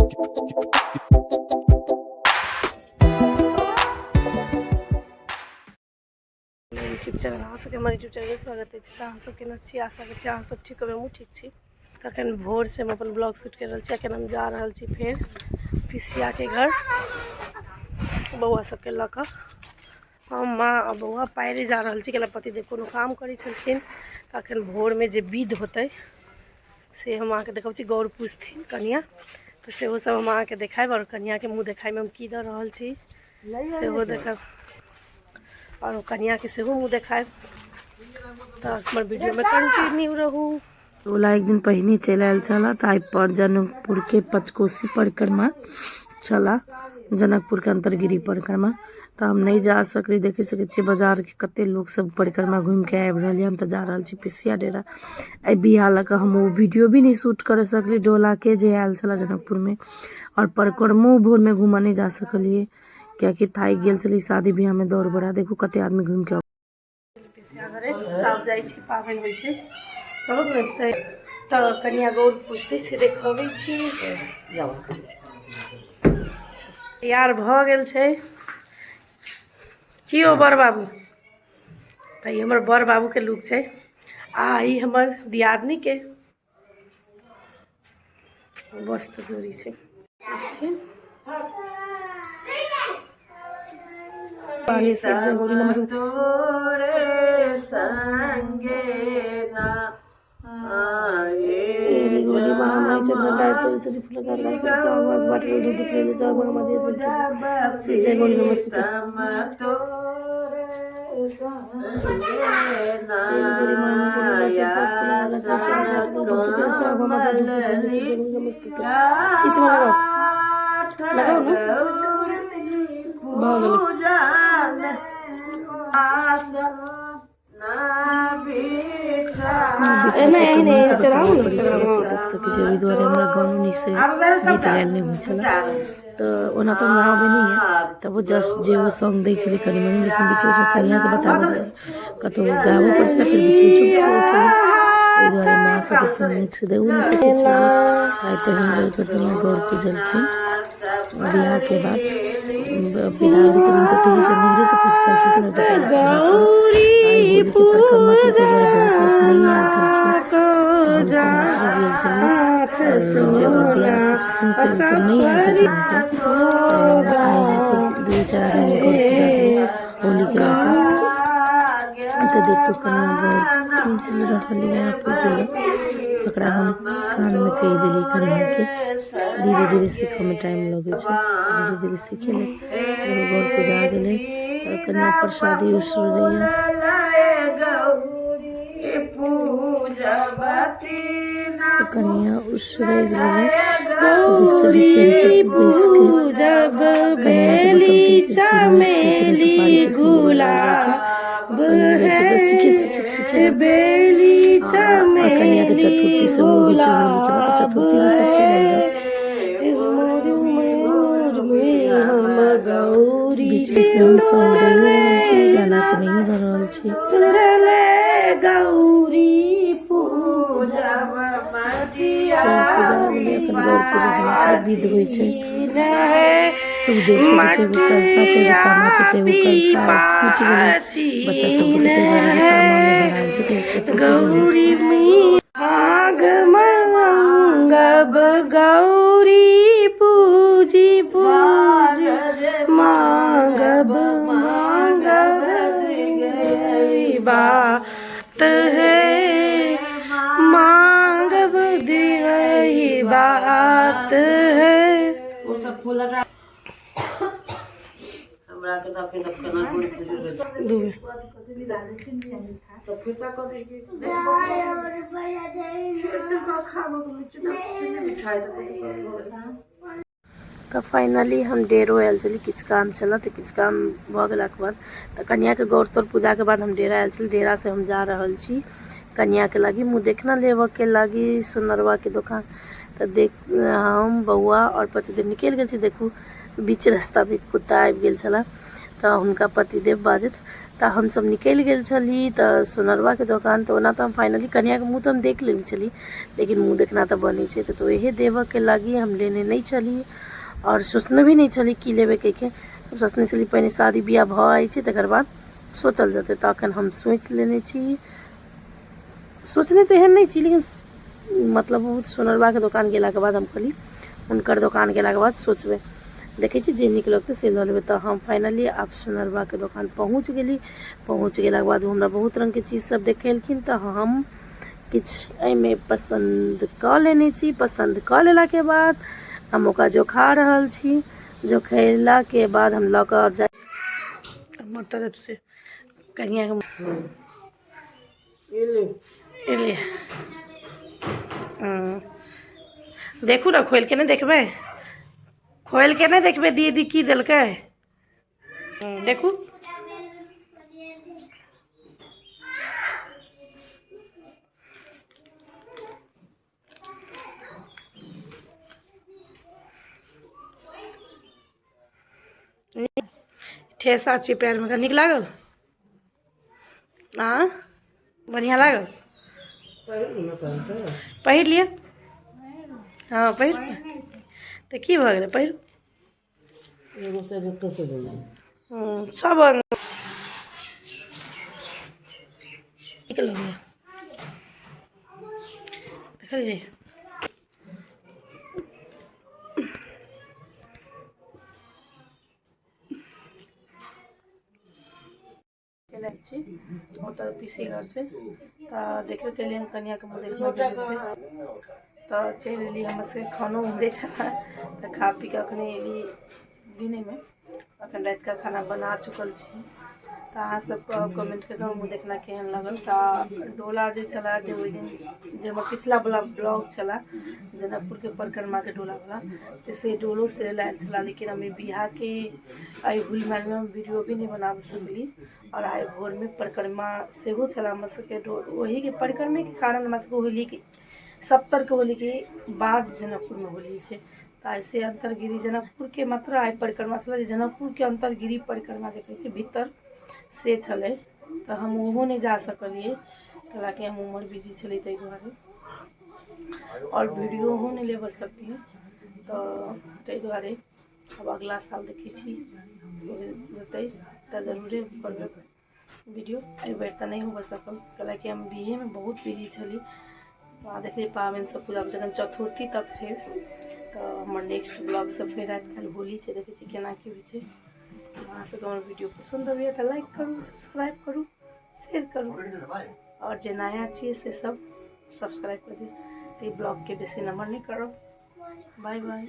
YouTube channel हमारे YouTube channel स्वागत है। सब केना छी, आशा करछी अहाँ सब ठीक होबे, हमहूँ ठीक छी। तखन भोर से हम अपन ब्लॉग शूट कर रहल छी। अखन हम जा रहल छी फेर पिसिया के घर बौआ सबके लऽ कऽ। हम माँ आ बौआ पैरे जा रहल छी, कैला पतिदेव कोनो काम करै छलखिन। तखन भोर में जे विध होतै से हम अहाँके देखबै छी। गौर पूछथिन कनिया, तो सेहो सब हम अहाँके देखायब, और कनिया के मुँह देखाय में हम की दऽ रहल छी सेहो देखब, और कनिया के सेहो मुँह देखायब। तो हमारे वीडियो में कंटिन्यू रहू। ओला एक दिन पहिने चल आयल छला, ताई पर जनकपुर के पंचकोशी परिक्रमा चला, जनकपुर के अंतरगिरी परिक्रमा। तो हम नहीं जा सकली, देखे सके छी बाजार के कते लोग सब परिक्रमा घूम के आबि रहल। हम तो जा रहल छी पिसिया डेरा। ए बियाह लग हम वो वीडियो भी नहीं शूट कर सकली डोला के जे आयल छला जनकपुर में, और परिक्रमो भोर में घूम नहीं जा सकलिए क्या थाई गेल छली शादी बियाह में। दौड़ बड़ा देखू कते आदमी घूम के पिसिया घरे तब जाई छी, पाबनि होई छै। चलो तो कनिया गौर पूछते से देखबै छी। यार भ गेल छै कि ओ बड़ बाबू, तो ये हमर बड़ बाबू के लुक छै, आ ई हमर दियादनी के मस्त जोड़ी छै। पानी से जगोरी गोली महामाई चंद्र तोरी तोरी फूल का गाछ साग बाटे दूध प्रेम साग हमारे से जय गोली नमस्ते लगाओ ना चढ़ाओ ना तो ओना तो हमरा आबे नहीं है, तब वो जस्ट जे वो सॉन्ग दै छली कनी मनी, लेकिन बीच में कनिया के बताबे कतो गाबो पर फिर बीच में चुप हो छली। ए दुआरे मां सब संग मिक्स दे उ नहीं सके छली। आइ तो हम लोग कनिया गौर पूजन थी बियाह के बाद विदाई के दिन तो टीवी से नीरे से पूछ कर से गौरी परिक्रमा के सब बहुत नहीं आ सकती दो चार होली के तो देखो कनिया पकड़ा हम कान में कह दिली कनिया के। धीरे धीरे सीखे में टाइम लगे, धीरे धीरे सीखे गौर पूजा गए। तो कन्या प्रसादी उसर कन्या उसर जब बेली चमेली गुलाब बेली चमेली गुलाब गौरी गाना तो नहीं भ रहल छी। गौरी पूजा विध होइ छै, तू देख सकै छै कल साचे कामा छै ते कल बच्चा सब के गौरी में आग मंगब गौरी पूजी पूज मांगब मांगब बात है मांगब दिगई बात है। वो सब फूल लगा हमरा के दखन दखन दूर तो फिरता को दे के तो खाबो मिठाई तो फाइनली हम डेरो आयल चली, किछ काम चला तो किछ काम भ गेला के बाद तो कन्या के गौर तौर पूजा के बाद हम डेरा आयल चली। डेरा से हम जा रहल छी कन्या के लगी मुँह देखना लेबे के लगी सुनरवा के दुकान। तो देख हम बउआ और पतिदेव निकल गए छी। देखू बीच रास्ता में कुत्ता आबि गेल छला, तो हुनका पतिदेव बाजत तो हम सब निकल गए छली तो सोनरवा के दुकान। तो ओना तो हम फाइनली कन्या के मुँह तो हम देख लेली छली, लेकिन मुँह देखना तो बनी है। तो यही देव के लगी हम लेने नहीं चली और सोचने भी नहीं चली कि लेवे के तो सोचने चली पहले शादी ब्याह भाई तकर बाद सोचल जाते। तो अखन हम सोच लेने छी, सोचने तो एहन नहीं छी, लेकिन मतलब सोनरवा के दुकान गेला के बाद हम कहली उनकर दुकान गेला के बाद सोचबे, देखे छी जे निक लगते से ल लेबे। तो हम फाइनली आप सोनरवा के दुकान पहुँच गेली। पहुँच गेला के बाद हमरा बहुत रंग के चीज़ सब देखेलखिन। तो हम किछ एमे पसंद क लेने छी। पसंद क लेला के बाद हम ओकरा जोखा रहल छी। जोखैला के बाद हम ल कर जाए हमर तरफ से कन्या देखू ना खोल के नहीं देखबे, खोल के नहीं देखबे दीदी की देलकै। देखू ठेसा छी पैर में, निक लागल। हाँ बढ़िया लागल, पहिर लिया। हाँ पहिर तो की भऽ गेलै, पहिर। सब निकल गया देखलिए। चल छी होटल पीसी घर से तो देखे के लिए हम कन्या के मुँह देखने के लिए तो चल एली। हम से खानो उमरे छला तो खा पी के अखने एली दिने में। अखन रात का खाना बना चुकल छी। तो अहाँ सब कमेंट के दो मुँह देखना केहन लगल। तो डोला जे चला जे ओइ दिन जे हमर पिछला वाला ब्लॉग चला जनकपुर के परिक्रमा के डोला वाला, तो से डोलो से लायल चला। लेकिन हमें बिहार के आई हुल में हम वीडियो भी नहीं बना सकली। और आइ भोर में परिक्रमा से हो चला हम सबके वही के परिक्रमा के कारण हम सबके होली के 70 के होली के बाद जनकपुर में होली है। तो ऐसे अंतरगिरी जनकपुर के मात्र आइ परिक्रमा चला। जनकपुर के अंतरगिरी परिक्रमा जे कहै छै भीतर से चले। तो हम ओहो नहीं जा सकलिए कि हम उमर बिजी चले ताहि दुआरे और वीडियो हो नहीं ले सकली। तो ताहि दुआरे अब अगला साल देखी होते तो जरूरे करबे वीडियो। एहि बेर तो नहीं हो सकल कि हम बिहे में बहुत बिजी छली। देखिए पाबनि सब पूजा जखन चतुर्थी तक है। तो हमर नेक्स्ट ब्लॉग सब फिर रात काल होली है, देखे केना की होइ छै। अहाँ सबके हमर वीडियो पसंद आबैया तो लाइक करू, सब्सक्राइब करू, शेयर करू और जे नया छियै से सब सब्सक्राइब कर दियौ। तो ब्लॉग के बेसी नंबर नहीं करो। Bye bye.